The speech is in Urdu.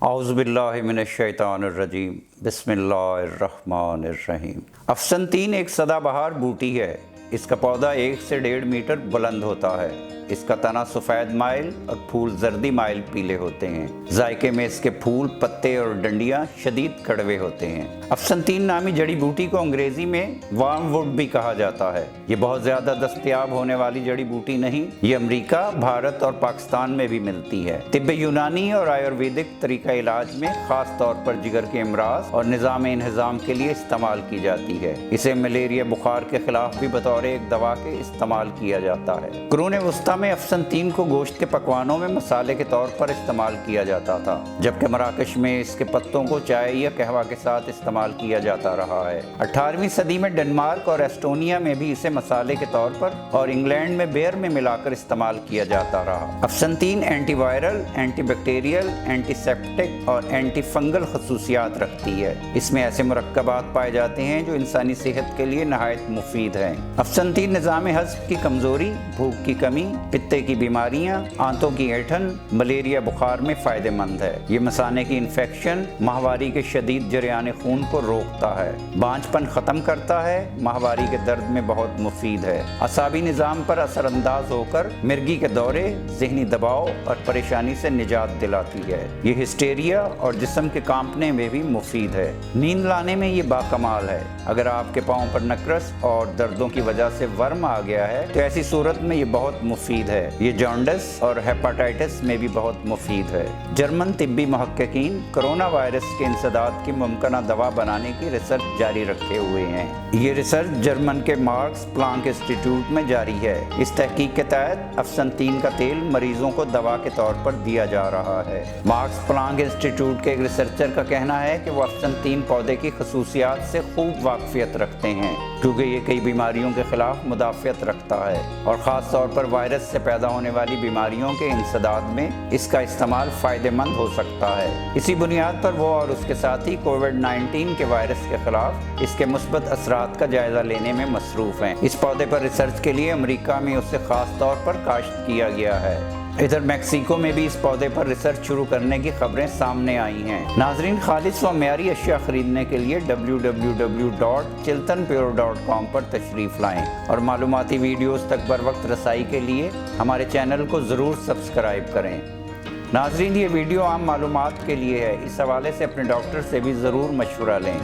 اعوذ باللہ من الشیطان الرجیم بسم اللہ الرحمن الرحیم۔ افسنتین ایک سدا بہار بوٹی ہے۔ اس کا پودا 1 سے 1.5 میٹر بلند ہوتا ہے۔ اس کا تنا سفید مائل اور پھول زردی مائل پیلے ہوتے ہیں۔ ذائقے میں اس کے پھول، پتے اور ڈنڈیاں شدید کڑوے ہوتے ہیں۔ افسنتین نامی جڑی بوٹی کو انگریزی میں وارم ووڈ بھی کہا جاتا ہے۔ یہ بہت زیادہ دستیاب ہونے والی جڑی بوٹی نہیں، یہ امریکہ، بھارت اور پاکستان میں بھی ملتی ہے۔ طب یونانی اور آیورویدک طریقہ علاج میں خاص طور پر جگر کے امراض اور نظام انہضام کے لیے استعمال کی جاتی ہے۔ اسے ملیریا بخار کے خلاف بھی بطور ایک دوا کے استعمال کیا جاتا ہے۔ قرون وسطیٰ میں افسنتین کو گوشت کے پکوانوں میں مسالے کے طور پر استعمال کیا جاتا تھا، جبکہ مراکش میں اس کے پتوں کو چائے یا قہوہ کے ساتھ استعمال کیا جاتا رہا ہے۔ 18ویں صدی میں ڈنمارک اور ایسٹونیا میں بھی اسے مسالے کے طور پر اور انگلینڈ میں بیئر میں ملا کر استعمال کیا جاتا رہا۔ افسنتین anti viral, anti bacterial, anti septic اور اینٹی فنگل خصوصیات رکھتی ہے۔ اس میں ایسے مرکبات پائے جاتے ہیں جو انسانی صحت کے لیے نہایت مفید ہیں۔ افسنتین نظام ہضم کی کمزوری، بھوک کی کمی، پتے کی بیماریاں، آنتوں کی اینٹھن، ملیریا بخار میں فائدہ مند ہے۔ یہ مثانے کی انفیکشن، ماہواری کے شدید جریان خون کو روکتا ہے، بانجھ پن ختم کرتا ہے، ماہواری کے درد میں بہت مفید ہے، اعصابی نظام پر اثر انداز ہو کر مرگی کے دورے، ذہنی دباؤ اور پریشانی سے نجات دلاتی ہے۔ یہ ہسٹیریا اور جسم کے کانپنے میں بھی مفید ہے۔ نیند لانے میں یہ باکمال ہے۔ اگر آپ کے پاؤں پر نکرس اور دردوں کی وجہ سے ورم آ گیا ہے تو ایسی صورت میں یہ بہت مفید ہے۔ یہ جانڈس اور ہیپاٹائٹس میں بھی بہت مفید ہے۔ جرمن طبی محققین کرونا وائرس کے انسداد کی ممکنہ دوا بنانے کی ریسرچ جاری رکھے ہوئے ہیں۔ یہ ریسرچ جرمن کے ماکس پلانک انسٹیٹیوٹ میں جاری ہے۔ اس تحقیق کے تحت افسنتین کا تیل مریضوں کو دوا کے طور پر دیا جا رہا ہے۔ ماکس پلانک انسٹیٹیوٹ کے ایک ریسرچر کا کہنا ہے کہ وہ افسنتین پودے کی خصوصیات سے خوب واقفیت رکھتے ہیں، کیونکہ یہ کئی بیماریوں کے خلاف مدافعت رکھتا ہے اور خاص طور پر وائرس سے پیدا ہونے والی بیماریوں کے انسداد میں اس کا استعمال فائدہ مند ہو سکتا ہے۔ اسی بنیاد پر وہ اور اس کے ساتھی کووڈ-19 کے وائرس کے خلاف اس کے مثبت اثرات کا جائزہ لینے میں مصروف ہیں۔ اس پودے پر ریسرچ کے لیے امریکہ میں اسے خاص طور پر کاشت کیا گیا ہے۔ ادھر میکسیکو میں بھی اس پودے پر ریسرچ شروع کرنے کی خبریں سامنے آئی ہیں۔ ناظرین، خالص و معیاری اشیاء خریدنے کے لیے www.chiltanpure.com پر تشریف لائیں اور معلوماتی ویڈیوز تک بر وقت رسائی کے لیے ہمارے چینل کو ضرور سبسکرائب کریں۔ ناظرین، یہ ویڈیو عام معلومات کے لیے ہے، اس حوالے سے اپنے ڈاکٹر سے بھی ضرور مشورہ لیں۔